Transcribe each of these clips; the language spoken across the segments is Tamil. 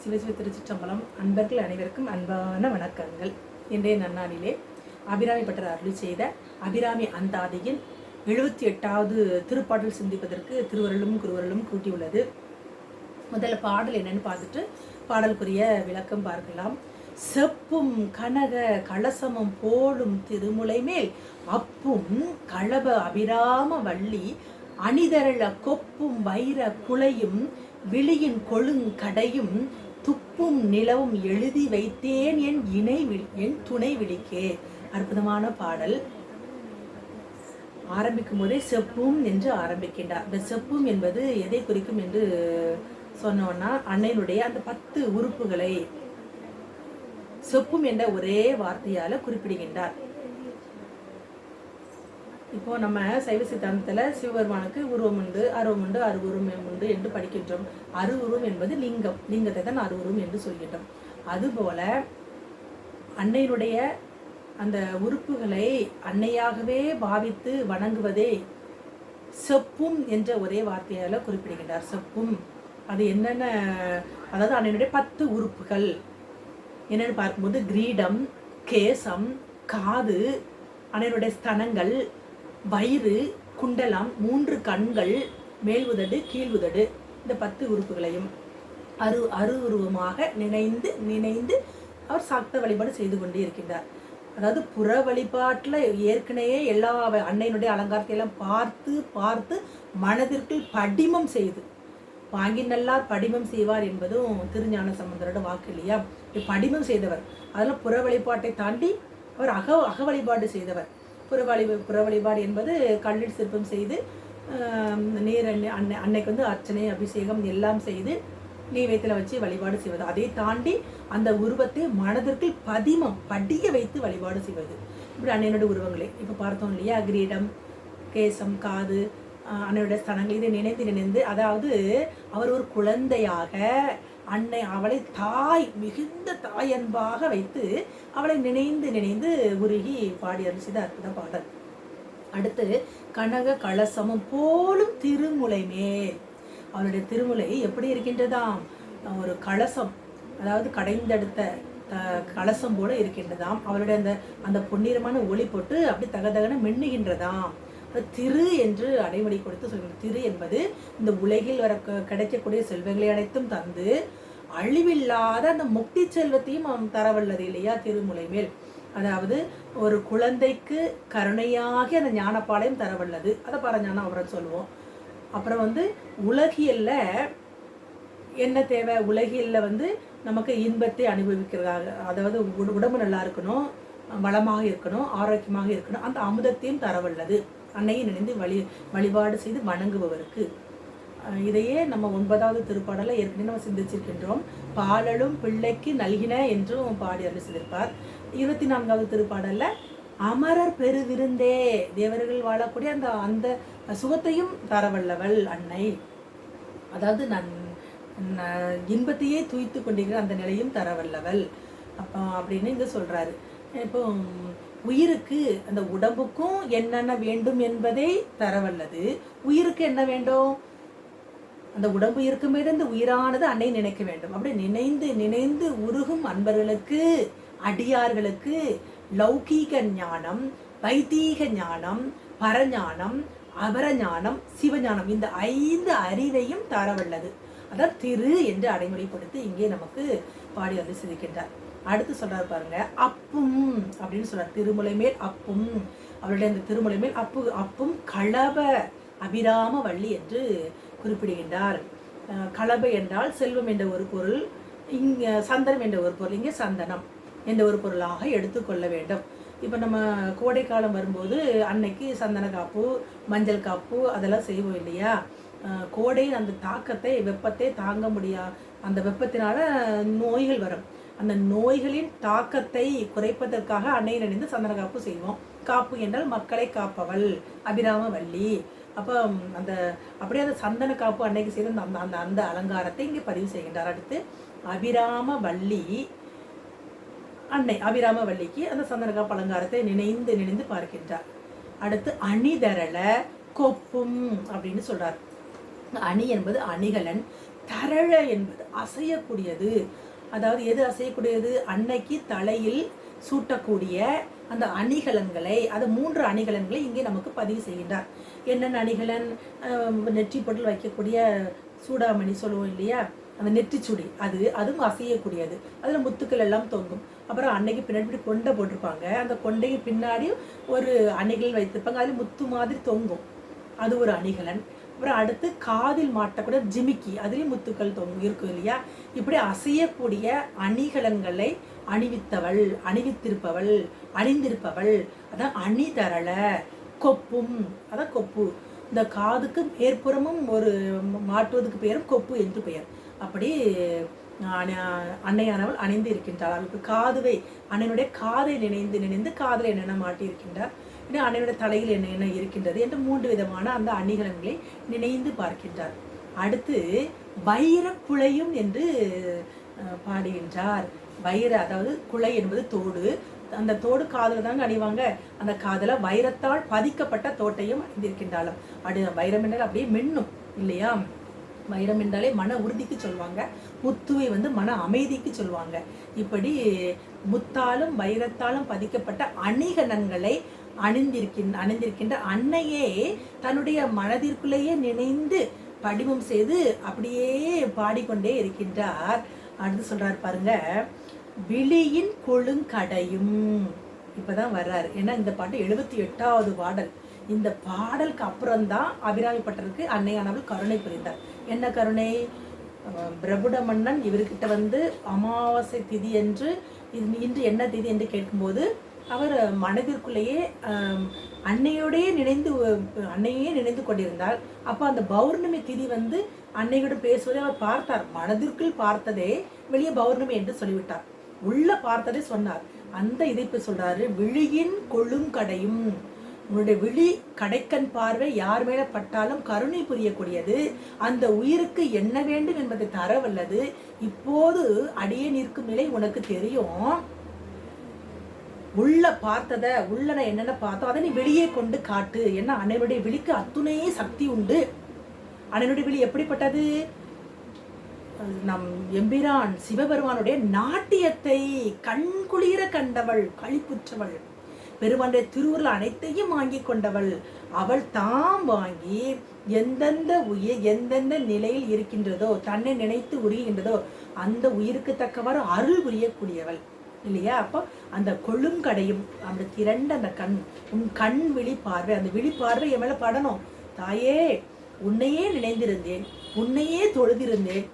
சிவசிவ திருச்சிற்றம்பலம். அன்பர்கள் அனைவருக்கும் அன்பான வணக்கங்கள். இன்றைய நன்னாளிலே அபிராமி பட்டர் அருளி செய்த அபிராமி அந்தாதியின் 78வது திருப்பாடல் சிந்திப்பதற்கு திருவருளும் குருவருளும் கூட்டியுள்ளது. முதல்ல பாடல் என்னன்னு பார்த்துட்டு பாடலுக்குரிய விளக்கம் பார்க்கலாம். செப்பும் கனக கலசமும் போலும் திருமுலை மேல் அப்பும் களப அபிராம வள்ளி அணிதரள கொப்பும் வைர குலையும் விழியின் கொழுங்கடையும் துப்பும் நிலவும் எழுதி வைத்தேன் என் துணை விழிக்கே. அற்புதமான பாடல். ஆரம்பிக்கும் போதே செப்பும் என்று ஆரம்பிக்கின்றார். இந்த செப்பும் என்பது எதை குறிக்கும் என்று சொன்னோன்னா, அன்னையினுடைய அந்த 10 உறுப்புகளை செப்பும் என்ற ஒரே வார்த்தையால குறிப்பிடுகின்றார். இப்போ நம்ம சைவ சித்தாந்தத்தில் சிவபெருமானுக்கு உருவம் உண்டு, அருவம் உண்டு, அருவுருவம் உண்டு என்று படிக்கின்றோம். அருவுருவம் என்பது லிங்கம், லிங்கத்தை தான் அருவுருவம் என்று சொல்கின்றோம். அதுபோல அன்னையினுடைய அந்த உறுப்புகளை அன்னையாகவே பாவித்து வணங்குவதே செப்பும் என்ற ஒரே வார்த்தையால் குறிப்பிடுகின்றார். செப்பும் அது என்னென்ன, அதாவது அன்னையினுடைய 10 உறுப்புகள் என்னென்னு பார்க்கும்போது கிரீடம், கேசம், காது, அன்னையினுடைய ஸ்தனங்கள், வயிறு, குண்டலம், 3 கண்கள், மேல் உதடு, கீழ் உதடு, இந்த 10 உறுப்புகளையும் அரு உருவமாக நினைந்து அவர் சாக்த வழிபாடு செய்து கொண்டே இருக்கின்றார். அதாவது புற வழிபாட்டில் ஏற்கனவே எல்லா அன்னையினுடைய அலங்காரத்தை எல்லாம் பார்த்து மனதிற்குள் படிமம் செய்து வாங்கி நல்லார் படிமம் செய்வார் என்பதும் திருஞான சம்பந்தரோட வாக்கு இல்லையா. படிமம் செய்தவர். அதெல்லாம் புற வழிபாட்டை தாண்டி அவர் அக வழிபாடு செய்தவர். புற வழிபாடு என்பது கல்லில் சிற்பம் செய்து நீர் அன்னைக்கு வந்து அர்ச்சனை அபிஷேகம் எல்லாம் செய்து நெய்வேத்தியில் வச்சு வழிபாடு செய்வது. அதை தாண்டி அந்த உருவத்தை மனதிற்குள் படிய வைத்து வழிபாடு செய்வது. இப்படி அன்னையனுடைய உருவங்களே இப்போ பார்த்தோம் இல்லையா. கிரீடம், கேசம், காது, அன்னையுடைய ஸ்தனங்கள், இதை நினைந்து அதாவது அவர் ஒரு குழந்தையாக அன்னை அவளை மிகுந்த தாய் அன்பாக வைத்து அவளை நினைந்து உருகி பாடி அருள் செய்த அற்புத பாடல். அடுத்து கனக கலசமும் போலும் திருமுலை மேல். அவளுடைய திருமுலை எப்படி இருக்கின்றதாம்? ஒரு கலசம், அதாவது கடைந்தெடுத்த கலசம் போல இருக்கின்றதாம். அவளுடைய அந்த பொன்னிறமான ஒளி போட்டு அப்படி தகதகன மின்னுகின்றதாம். திரு என்று அடைமொழி கொடுத்து சொல்லுங்க. திரு என்பது இந்த உலகில் வர கிடைக்கக்கூடிய செல்வங்களை அனைத்தும் தந்து அழிவில்லாத அந்த முக்தி செல்வத்தையும் அவன் தரவல்லது இல்லையா திருமுலை மேல். அதாவது ஒரு குழந்தைக்கு கருணையாகி அந்த ஞானப்பாளையம் தரவல்லது. அதை பரஞானம் அவரை சொல்லுவோம். அப்புறம் வந்து உலகியல்ல என்ன தேவை? உலகியல்ல வந்து நமக்கு இன்பத்தை அனுபவிக்கிறதாக, அதாவது உடம்பு நல்லா இருக்கணும், வளமாக இருக்கணும், ஆரோக்கியமாக இருக்கணும், அந்த அமுதத்தையும் தரவல்லது அன்னையை நினைந்து வழிபாடு செய்து வணங்குபவருக்கு. இதையே நம்ம 9வது திருப்பாடலை ஏற்கனவே நம்ம சிந்திச்சிருக்கின்றோம். பாலலும் பிள்ளைக்கு நல்கின என்றும் பாடி அருள் செய்திருப்பார். 24வது திருப்பாடல்ல அமரர் பெருவிருந்தே, தேவர்கள் வாழக்கூடிய அந்த சுகத்தையும் தரவல்லவள் அன்னை. அதாவது இன்பத்தையே தூய்த்து கொண்டிருக்கிற அந்த நிலையும் தரவல்லவள் அப்படின்னு இங்க சொல்றாரு. இப்போ உயிருக்கு, அந்த உடம்புக்கும் என்னென்ன வேண்டும் என்பதை தரவல்லது. உயிருக்கு என்ன வேண்டும்? அந்த உடம்பு இருக்குமே இந்த உயிரானது அன்னை நினைக்க வேண்டும். அப்படி நினைந்து உருகும் அன்பர்களுக்கு, அடியார்களுக்கு லௌகீக ஞானம், வைதீக ஞானம், பரஞானம், அபரஞானம், சிவஞானம், இந்த 5 அறிவையும் தரவல்லது. அதான் திரு என்று அடைமொழிப்படுத்தி இங்கே நமக்கு பாடி வந்து சிரிக்கின்றார். அடுத்து சொல்றாரு பாருங்க, அப்பும் அப்படின்னு சொல்றார். திருமுலை மேல் அப்பும், அவருடைய அந்த திருமுலை மேல் அப்பும் களப அபிராம வள்ளி என்று குறிப்பிடுகின்றார். களப என்றால் செல்வம் என்ற ஒரு பொருள், இங்கே சந்தனம் என்ற ஒரு பொருள், இங்கே சந்தனம் என்ற ஒரு பொருளாக எடுத்துக்கொள்ள வேண்டும். இப்போ நம்ம கோடை காலம் வரும்போது அன்னைக்கு சந்தன காப்பு, மஞ்சள் காப்பு அதெல்லாம் செய்வோம் இல்லையா. கோடையின் அந்த தாக்கத்தை, வெப்பத்தை தாங்க முடியாது, அந்த வெப்பத்தினால நோய்கள் வரும். அந்த நோய்களின் தாக்கத்தை குறைப்பதற்காக அன்னையை நினைந்து சந்தன காப்பு செய்வோம். காப்பு என்றால் மக்களை காப்பவள் அபிராம வள்ளி. அப்போ அப்படியே அந்த சந்தன காப்பு அன்னைக்கு செய்த அந்த அலங்காரத்தை இங்கே பதிவு செய்கின்றார். அடுத்து அபிராம வள்ளி அன்னை, அபிராம வள்ளிக்கு அந்த சந்தன காப்பு அலங்காரத்தை நினைந்து பார்க்கின்றார். அடுத்து அணிதரள கொப்பும் அப்படின்னு சொல்றார். அணி என்பது அணிகலன், தரழ என்பது அசையக்கூடியது. அதாவது எது அசையக்கூடியது? அன்னைக்கு தலையில் சூட்டக்கூடிய அந்த அணிகலன்களை, அது 3 அணிகலன்களை இங்கே நமக்கு பதிவு செய்கின்றார். என்னென்ன அணிகலன்? நெற்றி பொருள் வைக்கக்கூடிய சூடாமணி சொல்லுவோம் இல்லையா, அந்த நெற்றிச்சுடி, அதுவும் அசையக்கூடியது. அதில் முத்துக்கள் எல்லாம் தொங்கும். அப்புறம் அன்னைக்கு பின்னாடி கொண்டை போட்டிருப்பாங்க, அந்த கொண்டைக்கு பின்னாடி ஒரு அணிகள் வைத்திருப்பாங்க, அதில் முத்து மாதிரி தொங்கும், அது ஒரு அணிகலன். அப்புறம் அடுத்து காதில் மாட்டக்கூட ஜிமிக்கி, அதுலேயும் முத்துக்கள் இருக்கும் இல்லையா. இப்படி அசையக்கூடிய அணிகலன்களை அணிந்திருப்பவள் அதான் அணிதரள. கொப்பும், அதான் கொப்பு. இந்த காதுக்கு மேற்புறமும் ஒரு மாட்டுவதுக்கு பெயரும் கொப்பு என்று பெயர். அப்படி அன்னையானவள் அணிந்து இருக்கின்றாள். அவளுக்கு காதுவை, அன்னையினுடைய காதை நினைந்து காதில் என்னென்ன மாட்டி இருக்கின்றார், இன்னும் அன்னையுடைய தலையில் என்ன இருக்கின்றது என்று 3 விதமான அந்த அணிகலன்களை நினைந்து பார்க்கின்றார். அடுத்து வைர குழையும் என்று பாடுகின்றார். அதாவது குழை என்பது தோடு. அந்த தோடு காதில் தாங்க அணிவாங்க. அந்த காதில் வைரத்தால் பதிக்கப்பட்ட தோட்டையும் அணிந்திருக்கின்றாலும். வைரம் என்றால் அப்படியே மின்னும் இல்லையா. வைரம் என்றாலே மன உறுதிக்கு சொல்லுவாங்க, முத்துவை மன அமைதிக்கு சொல்லுவாங்க. இப்படி முத்தாலும் வைரத்தாலும் பதிக்கப்பட்ட அணிகலன்களை அணிந்திருக்கின்ற அன்னையே தன்னுடைய மனதிற்குள்ளேயே நினைந்து படிவம் செய்து அப்படியே பாடிக்கொண்டே இருக்கின்றார். அடுத்து சொல்றாரு பாருங்க, விழியின் கொழுங்கடையும். இப்பதான் வர்றாரு. ஏன்னா இந்த பாட்டு 78வது பாடல். இந்த பாடலுக்கு அப்புறம்தான் அபிராமி பட்டருக்கு அன்னையானவள் கருணை புரிந்தார். என்ன கருணை? பிரபுட மன்னன் இவர்கிட்ட அமாவாசை திதி என்று, இன்று என்ன திதி என்று கேட்கும்போது அவர் மனதிற்குள்ளேயே அன்னையே நினைந்து கொண்டிருந்தார். அப்போ அந்த பௌர்ணமி திதி அன்னையோட பேசுவதை அவர் பார்த்தார். மனதிற்குள் பார்த்ததே வெளியே பௌர்ணமி என்று சொல்லிவிட்டார். உள்ள பார்த்ததை சொன்னார். அந்த இதை சொல்றாரு, விழியின் கொழுங்கடையும். உன்னுடைய விழி கடைக்கண் பார்வை யார் மேல பட்டாலும் கருணை புரியக்கூடியது. அந்த உயிருக்கு என்ன வேண்டும் என்பதை தரவல்லது. இப்போது அடியே நிற்கும் நிலை உனக்கு தெரியும். உள்ள பார்த்தத, உள்ள நான் என்னென்ன பார்த்தோம் அதை நீ வெளியே கொண்டு காட்டு. ஏன்னா அன்னையுடைய விழிக்கு அத்துணை சக்தி உண்டு. அன்னையுடைய விழி எப்படிப்பட்டது? நம் எம்பிரான் சிவபெருமானுடைய நாட்டியத்தை கண்குளிர கண்டவள், களிப்புற்றவள். பெருமானுடைய திருவுருள் அனைத்தையும் வாங்கி கொண்டவள். அவள் தாம் வாங்கி எந்தெந்த உயிர் எந்தெந்த நிலையில் இருக்கின்றதோ, தன்னை நினைத்து உரிகின்றதோ அந்த உயிருக்கு தக்கவாறு அருள் புரியக்கூடியவள் இல்லையா. அப்போ அந்த கொழுங்கடையும் அந்த திரண்ட அந்த கண், உன் கண் விழி பார்வை, அந்த விழி பார்வை என் மேல படணும். தாயே, உன்னையே நினைந்திருந்தேன், உன்னையே தொழுதிருந்தேன்,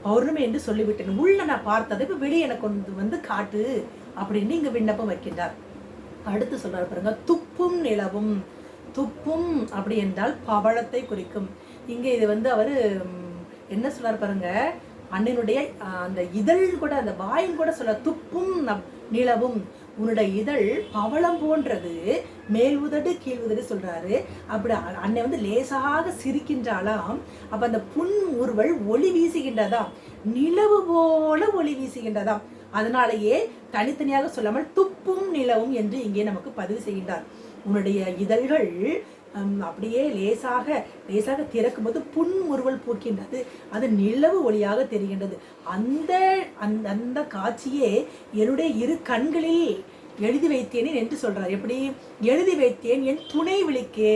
பௌர்ணமி என்று சொல்லிவிட்டேன். உள்ள நான் பார்த்ததை இப்ப வெளியே எனக்கு காட்டு அப்படின்னு இங்க விண்ணப்பம் வைக்கின்றார். அடுத்து சொல்றாரு பாருங்க, துப்பும் நிலவும். துப்பும் அப்படி என்றால் பவளத்தை குறிக்கும். இங்க இது அவரு என்ன சொல்றாரு பாருங்க, அண்ணனுடைய அந்த இதழ் கூட, அந்த வாயும் கூட சொல்ல, துப்பும் நிலவும். உன்னுடைய இதழ் பவளம் போன்றது, மேல் உதடு கீழ் உதடு சொல்றாரு. அப்படி அன்னை லேசாக சிரிக்கின்றாலாம். அப்ப அந்த புன் உருவல் ஒளி வீசுகின்றதாம், நிலவு போல ஒளி வீசுகின்றதாம். அதனாலேயே தனித்தனியாக சொல்லாமல் துப்பும் நிலவும் என்று இங்கே நமக்கு பதிவு செய்கின்றார். உன்னுடைய இதழ்கள் அப்படியே லேசாக திறக்கும் போது புன் உருவல் பூக்கின்றது, அது நிலவு ஒளியாக தெரிகின்றது. அந்த அந்த காட்சியே என்னுடைய 2 கண்களில் எழுதி வைத்தேனே என்று சொல்றார். எப்படி எழுதி வைத்தேன்? என் துணை விழிக்கே.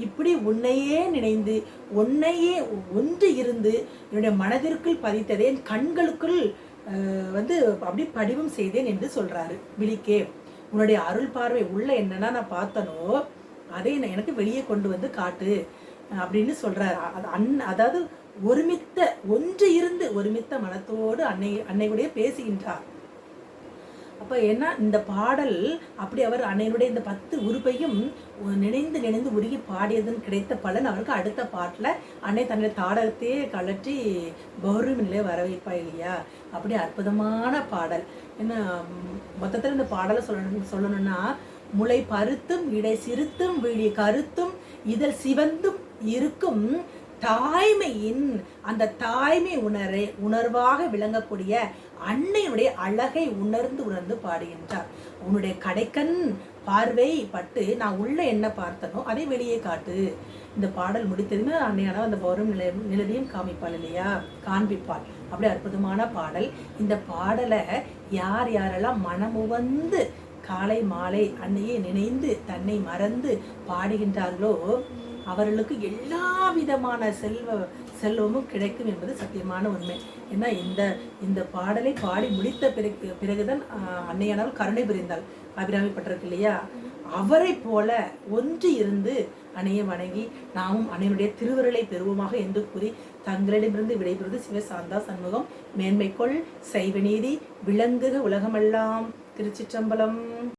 இப்படி உன்னையே நினைந்து, உன்னையே ஒன்று இருந்து என்னுடைய மனதிற்குள் பதித்ததே, என் கண்களுக்குள் அப்படி படிவம் செய்தேன் என்று சொல்றாரு. விழிக்கே, உன்னுடைய அருள் பார்வை உள்ள என்னன்னா நான் பார்த்தனோ அதை எனக்கு வெளியே கொண்டு காட்டு அப்படின்னு சொல்றாரு. அதாவது ஒன்று இருந்து ஒருமித்த மனத்தோடு அன்னையுடைய பேசுகின்றார். அப்ப என்ன இந்த பாடல் அப்படி அவர் அன்னையுடைய இந்த 10 உறுப்பையும் நினைந்து உருகி பாடியதன் கிடைத்த பலன் அவருக்கு அடுத்த பாட்டுல அன்னை தன்னுடைய தாடகத்தையே கலற்றி பௌர்ணமி நிலையை வர வைப்பா இல்லையா. அப்படி அற்புதமான பாடல். என்ன மொத்தத்துல இந்த பாடலை சொல்லணும்னா, முளை பருத்தும் இடை சிறுத்தும் விழி கருத்தும் இதழ் சிவந்தும் இருக்கும் தாய்மையின் அந்த தாய்மை உணர்வாக விளங்கக்கூடிய அன்னையுடைய அழகை உணர்ந்து பாடுகின்றார். உன்னுடைய கடைக்கண் பார்வை பட்டு நான் உள்ள என்ன பார்த்தனோ அதை வெளியே காட்டு. இந்த பாடல் முடித்ததுமே அன்னையான அந்த வரும் நிலவையும் காமிப்பாள் இல்லையா, காண்பிப்பாள். அப்படி அற்புதமான பாடல். இந்த பாடலை யார் யாரெல்லாம் மனமுவந்து காலை மாலை அன்னையே நினைந்து தன்னை மறந்து பாடுகின்றார்களோ அவர்களுக்கு எல்லா விதமான செல்வமும் கிடைக்கும் என்பது சத்தியமான உண்மை. ஏன்னா இந்த பாடலை பாடி முடித்த பிறகுதான் அன்னையானவள் கருணை புரிந்தாள். அபிராமிப்பட்டிருக்கு இல்லையா, அவரை போல ஒன்று இருந்து அன்னையை வணங்கி நாமும் அன்னையுடைய திருவருளை பெறுவோமாக என்று கூறி தங்களிடமிருந்து விடைபெறுவது சிவசாந்தா சண்முகம். மேன்மைக்குள் சைவநீதி விளங்குக உலகமெல்லாம். திருச்சிற்றம்பலம்.